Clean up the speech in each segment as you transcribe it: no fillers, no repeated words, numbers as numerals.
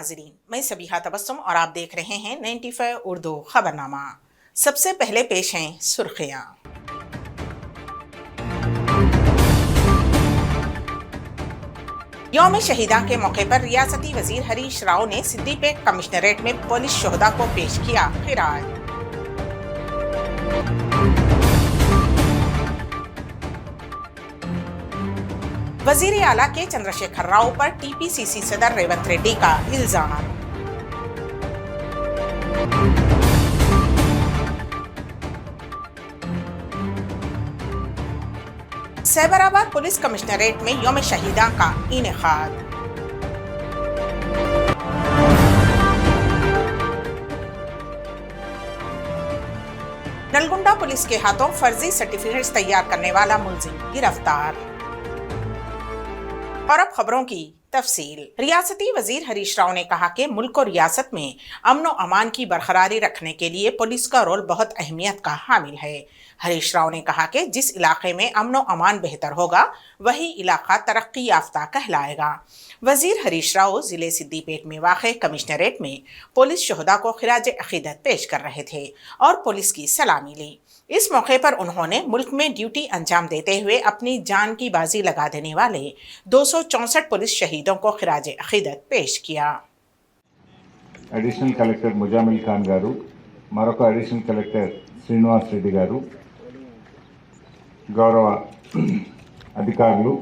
नाजरीन, मैं सबिहा तबस्सुम और आप देख रहे हैं 95 उर्दू खबरनामा। सबसे पहले पेश हैं सुर्खियां। यौम शहीदा के मौके पर रियासती वजीर हरीश राव ने सिद्दीपेट कमिश्नरेट में पुलिस शोहदा को पेश किया खिराज। वजीर आला के चंद्रशेखर राव पर टीपीसीसी सदर रेवंत रेड्डी का इल्जाम। सैबराबाद पुलिस कमिश्नरेट में यौम शहीदा का इनेकाद। नलगुंडा पुलिस के हाथों फर्जी सर्टिफिकेट्स तैयार करने वाला मुलजिम गिरफ्तार। और अब खबरों की तफसील। रियासती वजीर हरीश राव ने कहा कि मुल्क और रियासत में अमन व अमान की बरकरारी रखने के लिए पुलिस का रोल बहुत अहमियत का हामिल है। हरीश राव ने कहा कि जिस इलाके में अमन व अमान बेहतर होगा वही इलाका तरक्की याफ्ता कहलाएगा। वजीर हरीश राव जिले सिद्दीपेट में वाक़े कमिश्नरेट में पुलिस शोहदा को खिराज अक़ीदत पेश कर रहे थे और पुलिस की सलामी ली। इस मौके पर उन्होंने मुल्क में ड्यूटी अंजाम देते हुए अपनी जान की बाजी लगा देने वाले 264 पुलिस शहीदों को खिराज अक़ीदत पेश किया। अडिशनल कलेक्टर मुजामिल खान गारू, मरोक अडिशनल कलेक्टर श्रीनिवास रेड्डी गारू, गौरव अधिकारुలు,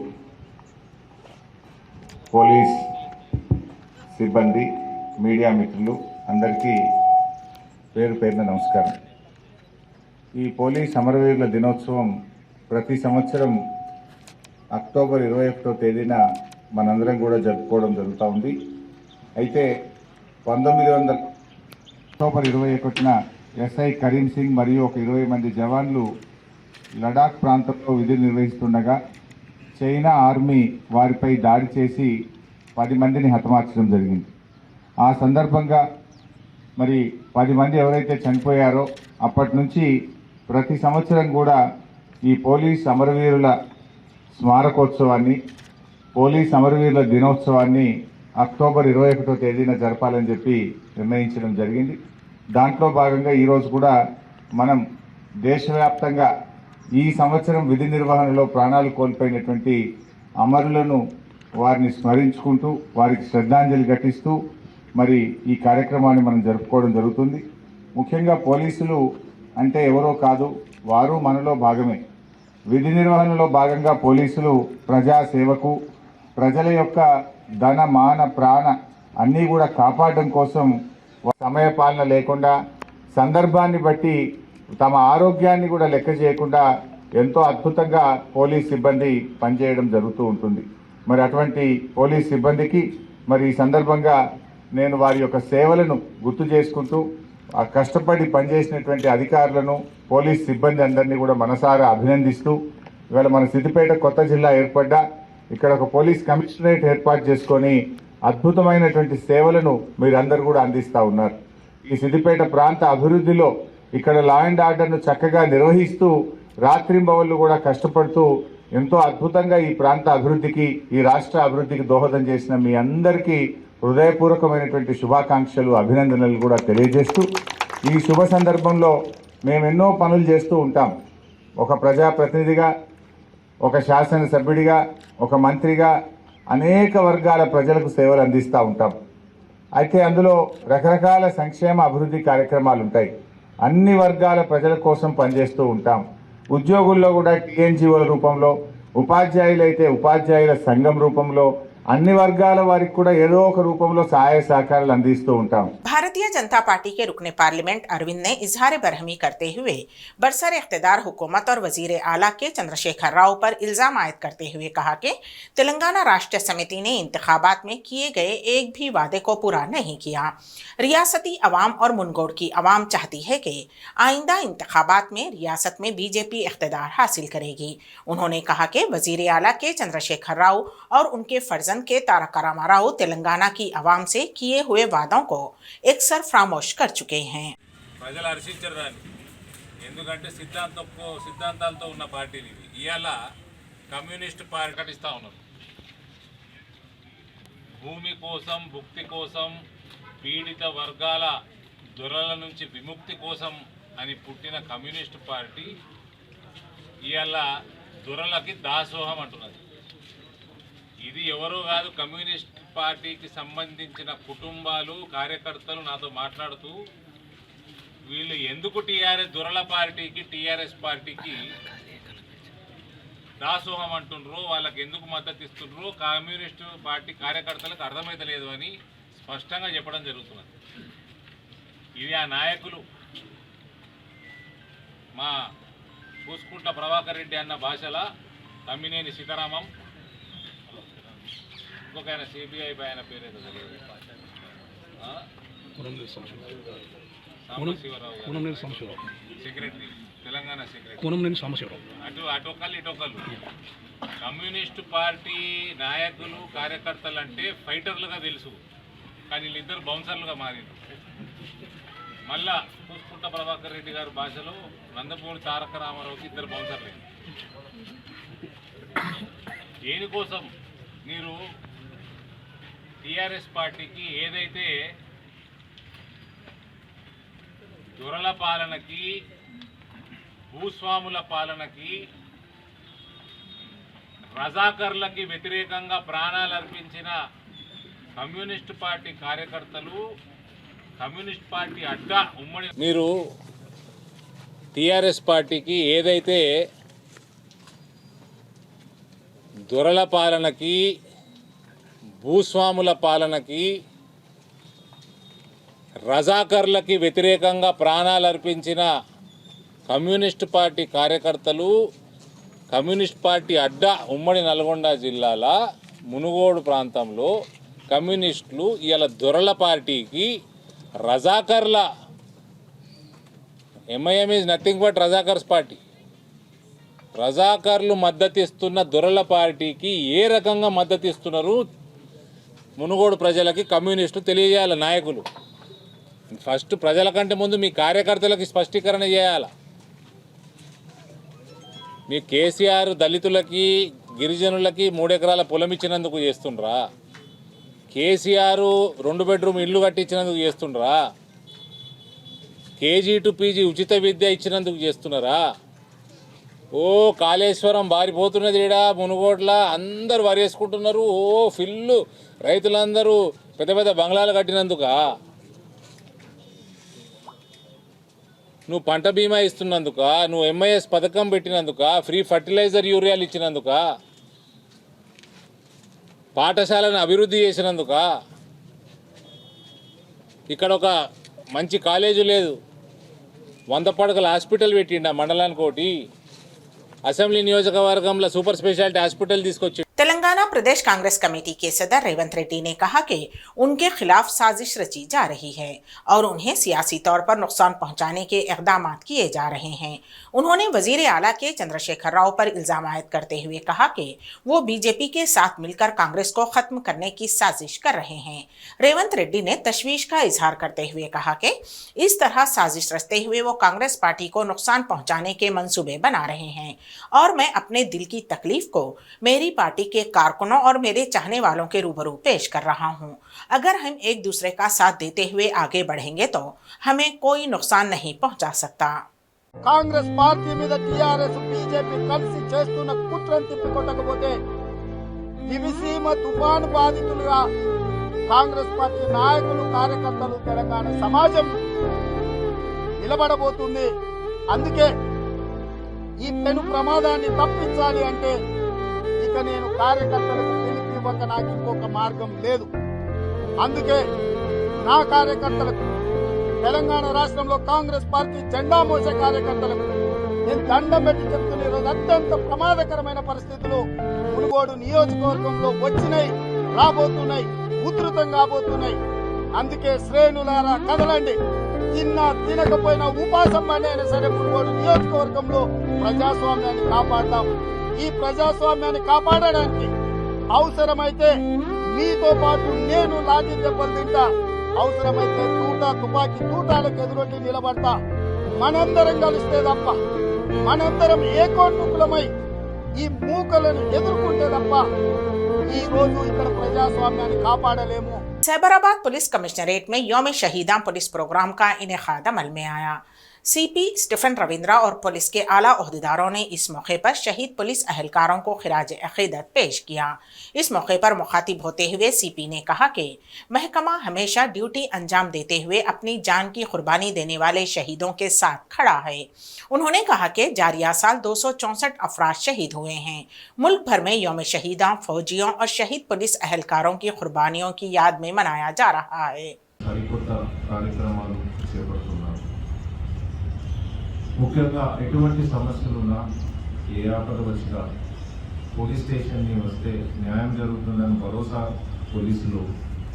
పోలీస్ సిబ్బంది, మీడియా మిత్రులు అందరికీ పేరు పేరున నమస్కారం। ఈ పోలీస్ అమరవీరుల దినోత్సవం ప్రతి సంవత్సరం అక్టోబర్ 21వ తేదీన మనందరం కూడా జరుపుకోవడం జరుగుతూ ఉంది। అయితే 1900 అక్టోబర్ 21న ఎస్ఐ కరీం సింగ్ మరియు ఒక 20 మంది జవాన్లు లడాక్ ప్రాంతంలో విధులు నిర్వహిస్తుండగా చైనా ఆర్మీ వారిపై దాడి చేసి 10 మందిని హతమార్చడం జరిగింది। ఆ సందర్భంగా మరి 10 మంది ఎవరైతే చనిపోయారో అప్పటి నుంచి ప్రతి సంవత్సరం కూడా ఈ పోలీస్ అమరవీరుల స్మారకోత్సవాన్ని, పోలీస్ అమరవీరుల దినోత్సవాన్ని అక్టోబర్ 21వ తేదీన జరపాలని చెప్పి నిర్ణయించడం జరిగింది। దాంట్లో భాగంగా ఈరోజు కూడా మనం దేశవ్యాప్తంగా ఈ సంవత్సరం విధి నిర్వహణలో ప్రాణాలు కోల్పోయినటువంటి అమరులను వారిని స్మరించుకుంటూ వారికి శ్రద్ధాంజలి ఘటిస్తూ మరి ఈ కార్యక్రమాన్ని మనం జరుపుకోవడం జరుగుతుంది। ముఖ్యంగా పోలీసులు అంటే ఎవరో కాదు, వారు మనలో భాగమే। విధి నిర్వహణలో భాగంగా పోలీసులు ప్రజా సేవకు, ప్రజల యొక్క ధన మాన ప్రాణ అన్నీ కూడా కాపాడడం కోసం సమయపాలన లేకుండా, సందర్భాన్ని బట్టి తమ ఆరోగ్యాన్ని కూడా లెక్క చేయకుండా ఎంతో అద్భుతంగా పోలీస్ సిబ్బంది పనిచేయడం జరుగుతూ ఉంటుంది। మరి అటువంటి పోలీస్ సిబ్బందికి మరి ఈ సందర్భంగా నేను వారి యొక్క సేవలను గుర్తు చేసుకుంటూ ఆ కష్టపడి పనిచేసినటువంటి అధికారులను, పోలీస్ సిబ్బంది అందరినీ కూడా మనసారా అభినందిస్తూ ఇవాళ మన సిద్దిపేట కొత్త జిల్లా ఏర్పడ్డా ఇక్కడ ఒక పోలీస్ కమిషనరేట్ ఏర్పాటు చేసుకొని అద్భుతమైనటువంటి సేవలను మీరందరూ కూడా అందిస్తూ ఉన్నారు। ఈ సిద్దిపేట ప్రాంత అభివృద్ధిలో ఇక్కడ లా అండ్ ఆర్డర్ను చక్కగా నిర్వహిస్తూ రాత్రింబవళ్ళు కూడా కష్టపడుతూ ఎంతో అద్భుతంగా ఈ ప్రాంత అభివృద్ధికి, ఈ రాష్ట్ర అభివృద్ధికి దోహదం చేసిన మీ అందరికీ హృదయపూర్వకమైనటువంటి శుభాకాంక్షలు, అభినందనలు కూడా తెలియజేస్తూ ఈ శుభ సందర్భంలో మేము ఎన్నో పనులు చేస్తూ ఉంటాం। ఒక ప్రజాప్రతినిధిగా, ఒక శాసనసభ్యుడిగా, ఒక మంత్రిగా అనేక వర్గాల ప్రజలకు సేవలు అందిస్తూ ఉంటాం। అయితే అందులో రకరకాల సంక్షేమ అభివృద్ధి కార్యక్రమాలు ఉంటాయి। అన్ని వర్గాల ప్రజల కోసం పనిచేస్తూ ఉంటాం। ఉద్యోగుల్లో కూడా టీఎన్జీఓల రూపంలో, ఉపాధ్యాయులైతే ఉపాధ్యాయుల సంఘం రూపంలో अन्य वर्गाల వారికి కూడా ఏదో ఒక రూపంలో సహాయ సహకారాలు అందిస్తూ ఉంటాం। भारतीय जनता पार्टी के रुकने पार्लियामेंट अरविंद ने इजहार बरहमी करते हुए बरसर इख्तिदार हुकूमत और वजीर आला के चंद्रशेखर राव पर इल्जाम आयद करते हुए कहा कि तेलंगाना राष्ट्र समिति ने इंतखाबात में किए गए एक भी वादे को पूरा नहीं किया। रियासती अवाम और मुनगोड़ की अवाम चाहती है कि आइंदा इंतखाबात में रियासत में बीजेपी इख्तिदार हासिल करेगी। उन्होंने कहा कि वजीर आला के चंद्रशेखर राव और उनके फर्जंद के तारक रामाराव तेलंगाना की आवाम से किए हुए वादों को एकसर फरामोश कर चुके हैं। ప్రజలు హర్షించరాని ఎందుకంటే సిద్ధాంతాలతో ఉన్న పార్టీలు ఇవి ఇవాళ కమ్యూనిస్ట్ పార్టీ కటిస్తూ ఉన్నారు। భూమి కోసం, భుక్తి కోసం పీడిత వర్గాల దొరల నుంచి విముక్తి కోసం అని పుట్టిన కమ్యూనిస్టు పార్టీ ఇవాళ దొరలకి దాసోహం అంటున్నది. ఇది ఎవరో కాదు, కమ్యూనిస్ట్ పార్టీకి సంబంధించిన కుటుంబాలు కార్యకర్తలు నాతో మాట్లాడుతూ వీళ్ళు ఎందుకు దొరల పార్టీకి టీఆర్ఎస్ పార్టీకి దాసోహం అంటుండ్రో, వాళ్ళకి ఎందుకు మద్దతు ఇస్తుండ్రో కమ్యూనిస్టు పార్టీ కార్యకర్తలకు అర్థమైతలేదు అని స్పష్టంగా చెప్పడం జరుగుతున్నది. ఇది ఆ నాయకులు మా పూసుకుంట్ల ప్రభాకర్ రెడ్డి అన్న భాషల తమ్మినేని సీతారామం, ఇంకొక ఆయన సిబిఐ ఆయన పేరేదో తెలియదు, సెక్రటరీ, తెలంగాణ సెక్రటరీ, అటొకళ్ళు ఇటొకళ్ళు. కమ్యూనిస్టు పార్టీ నాయకులు కార్యకర్తలు అంటే ఫైటర్లుగా తెలుసు, కానీ వీళ్ళిద్దరు బౌన్సర్లుగా మారింది. మళ్ళా పూసుకుంట్ల ప్రభాకర్ రెడ్డి గారి భాషలో నందమూరి తారక రామారావుకి ఇద్దరు బౌన్సర్లు. దేనికోసం మీరు టీఆర్ఎస్ పార్టీకి ఏదైతే దొరల పాలనకి భూస్వాముల పాలనకి రజాకర్లకి వ్యతిరేకంగా ప్రాణాలు అర్పించిన కమ్యూనిస్ట్ పార్టీ కార్యకర్తలు, కమ్యూనిస్ట్ పార్టీ అడ్డా ఉమ్మడి మీరు టీఆర్ఎస్ పార్టీకి ఏదైతే దొరల పాలనకి భూస్వాముల పాలనకి రజాకర్లకి వ్యతిరేకంగా ప్రాణాలు అర్పించిన కమ్యూనిస్ట్ పార్టీ కార్యకర్తలు, కమ్యూనిస్ట్ పార్టీ అడ్డా ఉమ్మడి నల్గొండ జిల్లాల మునుగోడు ప్రాంతంలో కమ్యూనిస్టులు ఇవాళ దొరల పార్టీకి రజాకర్ల, MIM is nothing but Razakars party, రజాకర్లు మద్దతు ఇస్తున్న దొరల పార్టీకి ఏ రకంగా మద్దతు ఇస్తున్నారు మునుగోడు ప్రజలకి కమ్యూనిస్టులు తెలియజేయాలి. నాయకులు ఫస్ట్ ప్రజల కంటే ముందు మీ కార్యకర్తలకి స్పష్టీకరణ చేయాలి. మీ కేసీఆర్ దళితులకి గిరిజనులకి 3 ఎకరాల పొలం ఇచ్చినందుకు చేస్తుండ్రా? కేసీఆర్ 2 బెడ్రూమ్ ఇల్లు కట్టించినందుకు చేస్తుండ్రా? కేజీ టు పీజీ ఉచిత విద్య ఇచ్చినందుకు చేస్తున్నారా? ఓ కాళేశ్వరం బారిపోతున్నది ఈడ మునుగోడ్ల, అందరు వరేసుకుంటున్నారు. ఓ ఫిల్లు రైతులందరూ పెద్ద పెద్ద బంగ్లాలు కట్టినందుక? నువ్వు పంట బీమా ఇస్తున్నందుక? నువ్వు ఎంఐఎస్ పథకం పెట్టినందుక? Free fertiliser యూరియాలు ఇచ్చినందుక? పాఠశాలను అభివృద్ధి చేసినందుక? ఇక్కడ ఒక మంచి కాలేజీ లేదు, 100 పడకల హాస్పిటల్ పెట్టిండ మండలానికి ఒకటి, అసెంబ్లీ నియోజకవర్గంలో సూపర్ స్పెషాలిటీ హాస్పిటల్ తీసుకొచ్చి. तेलंगाना प्रदेश कांग्रेस कमेटी के सदर रेवंत रेड्डी ने कहा कि उनके खिलाफ साजिश रची जा रही है और उन्हें सियासी तौर पर नुकसान पहुंचाने के इक़दाम किए जा रहे हैं। उन्होंने वजीर आला के चंद्रशेखर राव पर इल्जाम आयद करते हुए कहा कि वो बीजेपी के साथ मिलकर कांग्रेस को खत्म करने की साजिश कर रहे हैं। रेवंत रेड्डी ने तशवीश का इजहार करते हुए कहा कि इस तरह साजिश रचते हुए वो कांग्रेस पार्टी को नुकसान पहुंचाने के मंसूबे बना रहे हैं और मैं अपने दिल की तकलीफ को मेरी पार्टी के कारकुनों और मेरे चाहने वालों के रूबरू पेश कर रहा हूं। अगर हम एक दूसरे का साथ देते हुए आगे बढ़ेंगे तो हमें कोई नुकसान नहीं पहुंचा सकता। కాంగ్రెస్ పార్టీ మీద టీఆర్ఎస్ బీజేపీ కలిసి చేస్తున్న కుట్రను తిప్పికొట్టకపోతే దివిసీమ తుఫాను బాధితులుగా కాంగ్రెస్ పార్టీ నాయకులు, కార్యకర్తలు, తెలంగాణ సమాజం నిలబడబోతుంది. అందుకే ఈ పెను ప్రమాదాన్ని తప్పించాలి అంటే ఇక నేను కార్యకర్తలకు పిలుపునివ్వక నాకు ఇంకొక మార్గం లేదు. అందుకే నా కార్యకర్తలకు, తెలంగాణ రాష్ట్రంలో కాంగ్రెస్ పార్టీ జెండా మోసే కార్యకర్తలకు నేను దండం పెట్టి చెప్తున్న ఈరోజు అత్యంత ప్రమాదకరమైన పరిస్థితులు మునుగోడు నియోజకవర్గంలో వచ్చినాయి, రాబోతున్నాయి, ఉధృతం కాబోతున్నాయి. అందుకే శ్రేణులారా కదలండి. తిన్నా తినకపోయినా ఉపాసం అయినా సరే మునుగోడు నియోజకవర్గంలో ప్రజాస్వామ్యాన్ని కాపాడదాం. ఈ ప్రజాస్వామ్యాన్ని కాపాడడానికి అవసరమైతే మీతో పాటు నేను లాఠీ దెబ్బలు తింటా, అవసరమైతే తుపాకీ తూటాలకు ఎదురొట్టి నిలబడతా. మనందరం కలిస్తే తప్ప, మనందరం ఏకోన్ముఖులమై ఈ మూకలను ఎదుర్కొంటే తప్ప ఈ రోజు ఇక్కడ ప్రజాస్వామ్యాన్ని కాపాడలేము. सैबराबाद पुलिस कमिश्नरेट में यौम शहीदा पुलिस प्रोग्राम का इनेकाद अमल में आया। सीपी स्टीफन रविंद्रा और पुलिस के आला ओहदेदारों ने इस मौके पर शहीद पुलिस अहलकारों को खिराज अकीदत पेश किया। इस मौके पर मुखातिब होते हुए सीपी ने कहा कि महकमा हमेशा ड्यूटी अंजाम देते हुए अपनी जान की कुर्बानी देने वाले शहीदों के साथ खड़ा है। उन्होंने कहा कि जारिया साल 264 अफराद शहीद हुए हैं। मुल्क भर में यौम शहीदा फौजियों और शहीद पुलिस अहलकारों की कुर्बानियों की याद में मनाया जा रहा है। ముఖ్యంగా ఎటువంటి సమస్యలున్నా ఏ ఆపద వచ్చినా పోలీస్ స్టేషన్కి వస్తే న్యాయం జరుగుతుందని భరోసా పోలీసులు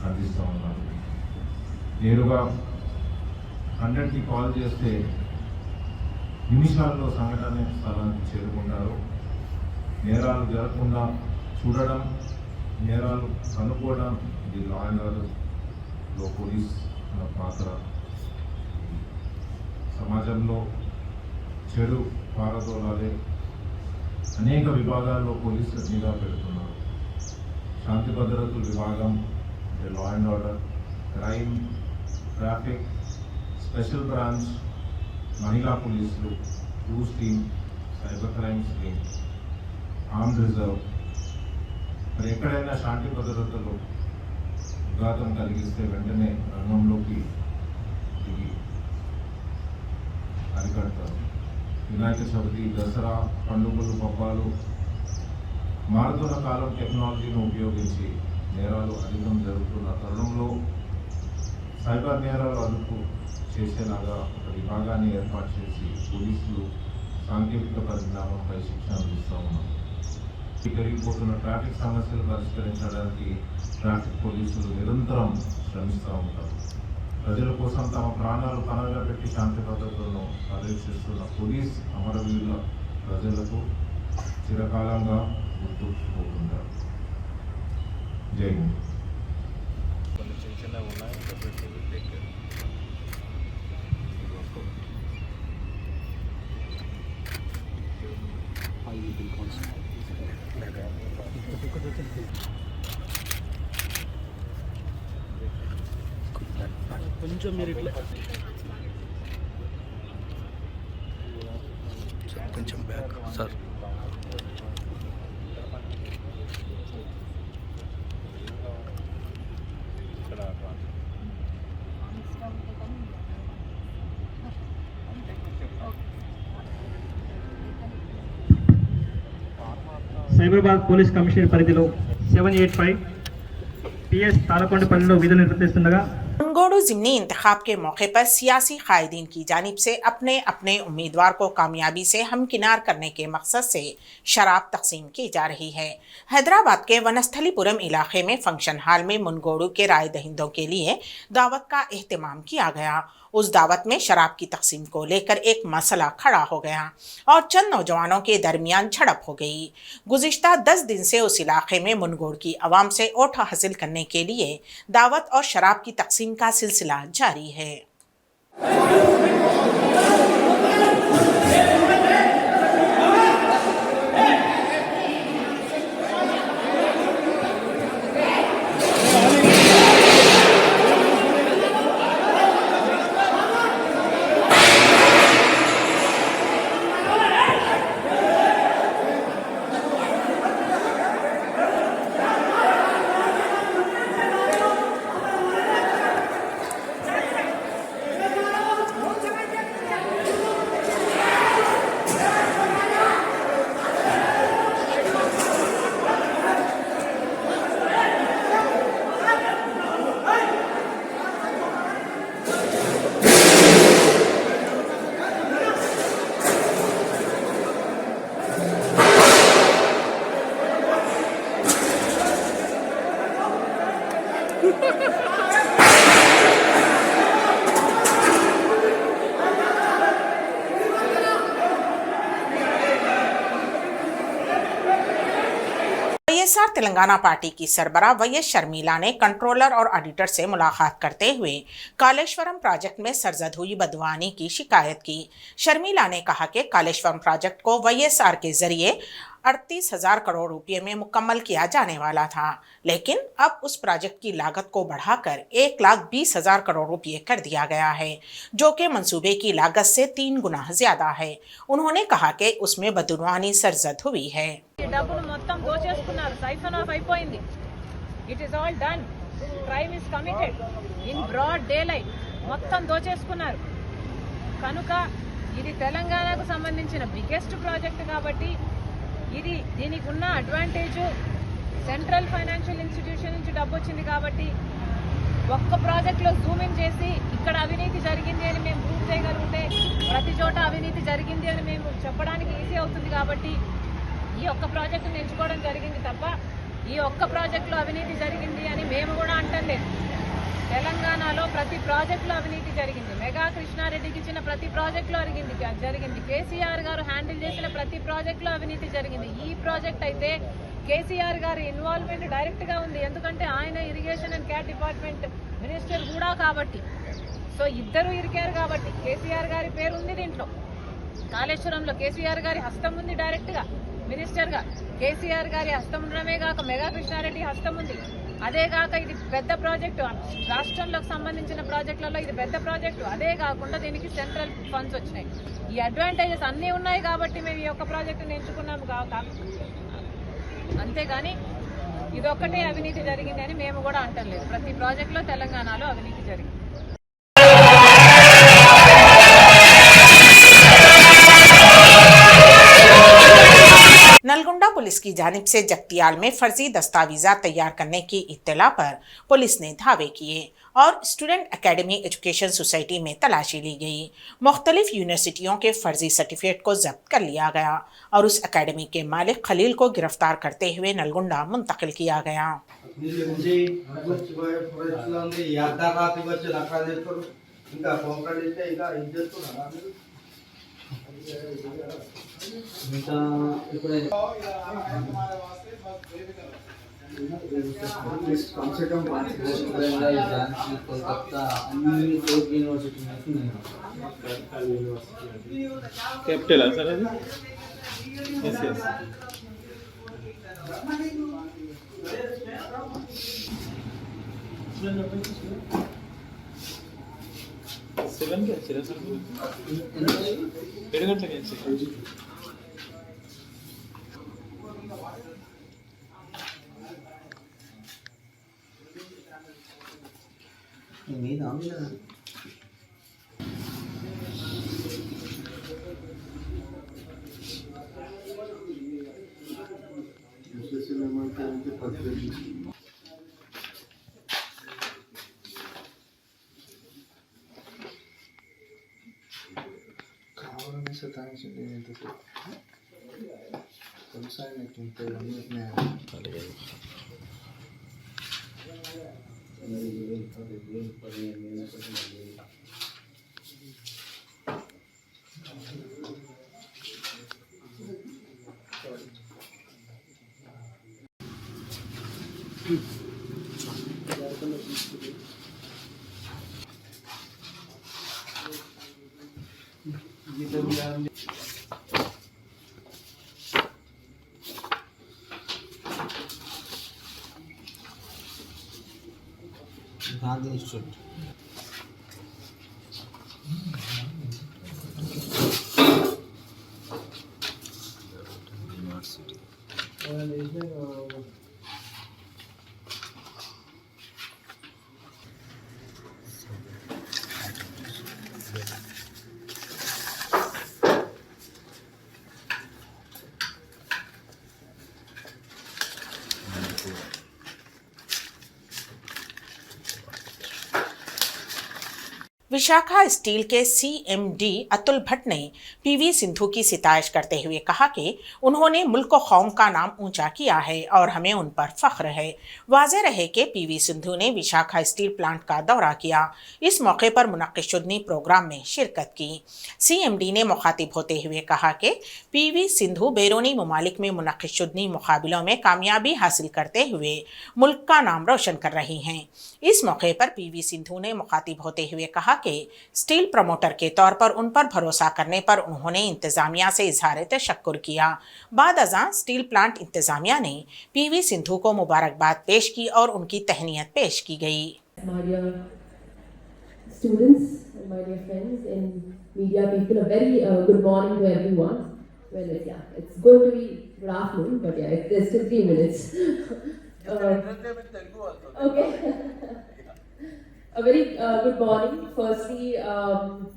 అందిస్తూ ఉన్నారు. నేరుగా 100కి కాల్ చేస్తే నిమిషాల్లో సంఘటన స్థలానికి చేరుకుంటారు. నేరాలు జరగకుండా చూడడం, నేరాలు కనుక్కోవడం ఇది లా అండ్ ఆర్డర్లో పోలీస్ పాత్ర. సమాజంలో చెడు పారదోలాలే అనేక విభాగాల్లో పోలీసులు నిఘా పెడుతున్నారు. శాంతి భద్రతల విభాగం, law and order, crime, traffic, special branch, మహిళా పోలీసులు, cruise team, cyber crimes team, armed reserve. మరి ఎక్కడైనా శాంతి భద్రతలు విఘాతం కలిగిస్తే వెంటనే రంగంలోకి దిగి అరికడతారు. వినాయక చవితి, దసరా పండుగలు, పబ్బాలు, మారుతున్న కాలం టెక్నాలజీని ఉపయోగించి నేరాలు అధికం జరుగుతున్న తరుణంలో సైబర్ నేరాలు అదుపు చేసేలాగా ఒక విభాగాన్ని ఏర్పాటు చేసి పోలీసులు సాంకేతిక పరిజ్ఞానంపై శిక్షణ అందిస్తూ ఉన్నారు. పెరిగిపోతున్న ట్రాఫిక్ సమస్యలు పరిష్కరించడానికి ట్రాఫిక్ పోలీసులు నిరంతరం శ్రమిస్తూ ఉంటారు. ప్రజల కోసం తమ ప్రాణాలు పణంగా పెట్టి శాంతి భద్రతలను పరిరక్షిస్తున్న పోలీస్ అమరవీరుల ప్రజలకు చిరకాలంగా గుర్తుంచుకుంటారు. జై హింద్. కొన్ని చిన్న చిన్నవి ఉన్నాయి. కొంచెం మీరు ఇట్లా కొంచెం back sir. Cyberabad police commissioner పరిధిలో 785 PS తాలకొండపల్లిలో విధులు నిర్వర్తిస్తుండగా मुनगोडू ज़िमनी इंतखाब के मौके पर सियासी कायदीन की जानिब से अपने अपने उम्मीदवार को कामयाबी से हमकिनार करने के मकसद से शराब तकसीम की जा रही है। हैदराबाद के वनस्थलीपुरम इलाके में फंक्शन हॉल में मुनगोडू के राय दहिंदों के लिए दावत का एहतमाम किया गया। उस दावत में शराब की तकसीम को लेकर एक मसला खड़ा हो गया और चंद नौजवानों के दरमियान झड़प हो गई। गुज़िश्ता 10 दिन से उस इलाके में मुनगोड की आवाम से ओठ हासिल करने के लिए दावत और शराब की तकसीम का सिलसिला जारी है। तेलंगाना पार्टी की सरबराह वैएस शर्मिला ने कंट्रोलर और ऑडिटर से मुलाकात करते हुए कालेश्वरम प्रोजेक्ट में सरजद हुई बदवानी की शिकायत की। शर्मिला ने कहा कि कालेश्वरम प्रोजेक्ट को वाईएसआर के जरिए 38,000 करोड़ रुपए में मुकम्मल किया जाने वाला था, लेकिन अब उस प्रोजेक्ट की लागत को बढ़ाकर 1,20,000 करोड़ रुपए कर दिया गया है, जो कि मंसूबे की लागत से 3 गुना ज्यादा है। उन्होंने कहा कि उसमें बदनवानी सरजद हुई है। డబ్బులు మొత్తం దోచేసుకున్నారు, సైఫన్ ఆఫ్ అయిపోయింది. It is all done, crime is committed in broad daylight, మొత్తం దోచేసుకున్నారు. కనుక ఇది తెలంగాణకు సంబంధించిన బిగ్గెస్ట్ ప్రాజెక్ట్ కాబట్టి దీనికి ఉన్న అడ్వాంటేజ్ సెంట్రల్ ఫైనాన్షియల్ ఇన్స్టిట్యూషన్ నుంచి డబ్బు వచ్చింది కాబట్టి ఒక్క ప్రాజెక్ట్లో జూమ్ ఇన్ చేసి ఇక్కడ అవినీతి జరిగింది అని మేము ప్రూవ్ చేయగలిగితే ప్రతి చోట అవినీతి జరిగింది అని మేము చెప్పడానికి ఈజీ అవుతుంది. కాబట్టి ఈ ఒక్క ప్రాజెక్టును ఎంచుకోవడం జరిగింది తప్ప ఈ ఒక్క ప్రాజెక్టులో అవినీతి జరిగింది అని మేము కూడా అంటలేదు. తెలంగాణలో ప్రతి ప్రాజెక్టులో అవినీతి జరిగింది. మెగా కృష్ణారెడ్డికి ఇచ్చిన ప్రతి ప్రాజెక్టులో జరిగింది. కేసీఆర్ గారు హ్యాండిల్ చేసిన ప్రతి ప్రాజెక్టులో అవినీతి జరిగింది. ఈ ప్రాజెక్ట్ అయితే కేసీఆర్ గారి ఇన్వాల్వ్మెంట్ డైరెక్ట్గా ఉంది, ఎందుకంటే ఆయన irrigation and cat department minister కూడా కాబట్టి. సో ఇద్దరు ఇరికారు కాబట్టి కేసీఆర్ గారి పేరు ఉంది దీంట్లో. కాళేశ్వరంలో కేసీఆర్ గారి హస్తం ఉంది, డైరెక్ట్గా మినిస్టర్గా కేసీఆర్ గారి హస్తం ఉండడమే కాక మెగా కృష్ణారెడ్డి హస్తం ఉంది. అదే కాక ఇది పెద్ద ప్రాజెక్టు, రాష్ట్రంలోకి సంబంధించిన ప్రాజెక్టులలో ఇది పెద్ద ప్రాజెక్టు. అదే కాకుండా దీనికి సెంట్రల్ ఫండ్స్ వచ్చినాయి. ఈ అడ్వాంటేజెస్ అన్నీ ఉన్నాయి కాబట్టి మేము ఈ యొక్క ప్రాజెక్టును ఎంచుకున్నాము అంతేగాని ఇదొక్కటే అవినీతి జరిగింది అని మేము కూడా అంటలేదు. ప్రతి ప్రాజెక్టులో తెలంగాణలో అవినీతి జరిగింది. नलगुंडा पुलिस की जानिब से जगतियाल में फर्जी दस्तावेजा तैयार करने की इत्तला पर पुलिस ने धावे किए और स्टूडेंट एकेडमी एजुकेशन सोसाइटी में तलाशी ली गई। मुख्तलिफ यूनिवर्सिटियों के फर्जी सर्टिफिकेट को जब्त कर लिया गया और उस एकेडमी के मालिक खलील को गिरफ्तार करते हुए नलगुंडा मुंतकिल किया गया। कम से कम 5 कोलकाता अन्य यूनिवर्सिटी में कैपिटल है सर अभी यस यस सेवन क्या चला सर 7 घंटे क्या మీద ఉంది కావాలని సతాయించండి ఎంతసేపు కొనసాగినట్టుంటే गांधी इंस्टीट्यूट विशाखा स्टील के CMD अतुल भट्ट ने PV सिंधु की सितारिश करते हुए कहा कि उन्होंने मुल्क व कौम का नाम ऊंचा किया है और हमें उन पर फख्र है। वाज़ेह रहे कि PV सिंधु ने विशाखा स्टील प्लांट का दौरा किया। इस मौके पर मुनक़्क़िद प्रोग्राम में शिरकत की। CMD ने मुखातिब होते हुए कहा कि PV सिंधु बैरूनी ममालिक में मुनक़्क़िद मुकाबलों में कामयाबी हासिल करते हुए मुल्क का नाम रोशन कर रही हैं। इस मौके पर PV सिंधु ने मुखातिब होते हुए कहा कि स्टील प्रमोटर के तौर पर उन पर भरोसा करने पर उन्होंने इंतजामिया से इजहार तशक्कुर किया। बाद अज़ां स्टील प्लांट इंतजामिया ने PV सिंधु को मुबारकबाद पेश की और उनकी तहनीत पेश की गई। Students and my dear friends and media people, a very good morning to everyone. Well, it's going to be good afternoon, but there's still 3 minutes. Okay. A very good morning. Firstly,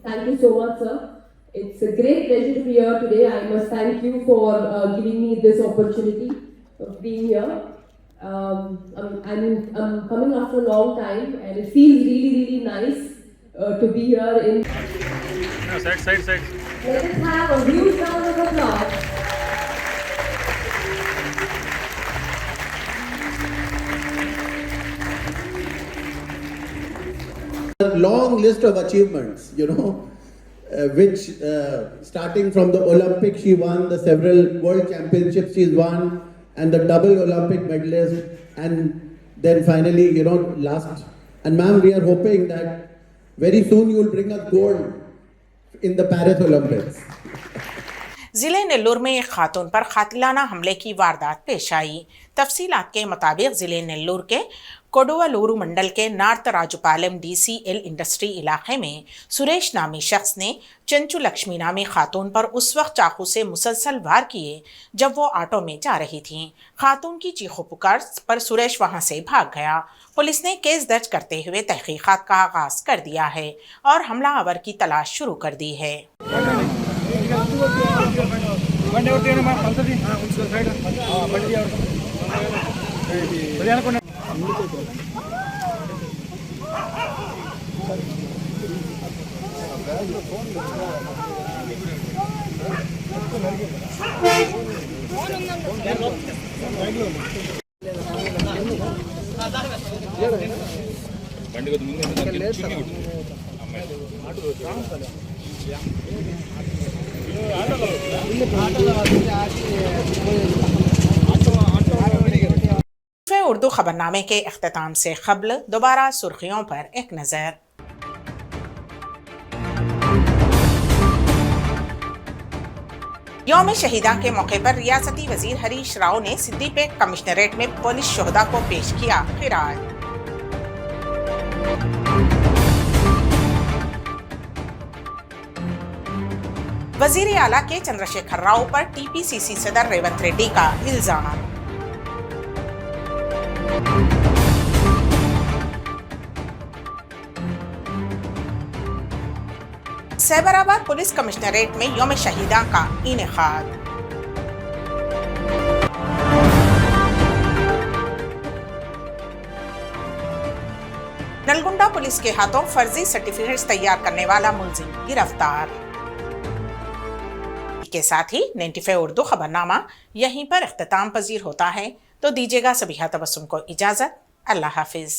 thank you so much, sir. It's a great pleasure to be here today. I must thank you for giving me this opportunity of being here. I'm coming after a long time, and it feels really nice to be here in. Side. Let us have a huge round of applause. A long list of achievements, which starting from the Olympics she won, the several world championships she's won, and the double Olympic medalist, and then finally, last. And ma'am, we are hoping that very soon you will bring us gold in the Paris Olympics. जिले नेल्लूर में एक खातून पर कातिलाना हमले की वारदात पेश आई। तफसीलात के मुताबिक जिले नेल्लूर के कोडुवलूरू मंडल के नार्थ राजुपालम DCL इंडस्ट्री इलाके में सुरेश नामी शख्स ने चंचू लक्ष्मी नामी खातून पर उस वक्त चाकू से मुसलसल वार किए जब वो ऑटो में जा रही थीं। खातून की चीखों पुकार पर सुरेश वहां से भाग गया। पुलिस ने केस दर्ज करते हुए तहकीकात का आगाज कर दिया है और हमलावर की तलाश शुरू कर दी है। उर्दू खबरनामे के इख्तिताम से क़ब्ल दोबारा सुर्खियों पर एक नज़र। यौम शहीदा के मौके पर रियासती वजीर हरीश राव ने सिद्दीपेट कमिश्नरेट में पुलिस शोहदा को पेश किया खिराज। वजीर आला के चंद्रशेखर राव पर TPCC सदर रेवंत रेड्डी का इल्जाम। सैबराबाद पुलिस कमिश्नरेट में यौम शहीदा का इनेकाद। नलगुंडा पुलिस के हाथों फर्जी सर्टिफिकेट्स तैयार करने वाला मुलजिम गिरफ्तार। के साथ ही 95 उर्दू खबरनामा यहीं पर इख्तिताम पजीर होता है, तो दीजिएगा सबिहा तबस्सुम को इजाजत। अल्लाह हाफिज।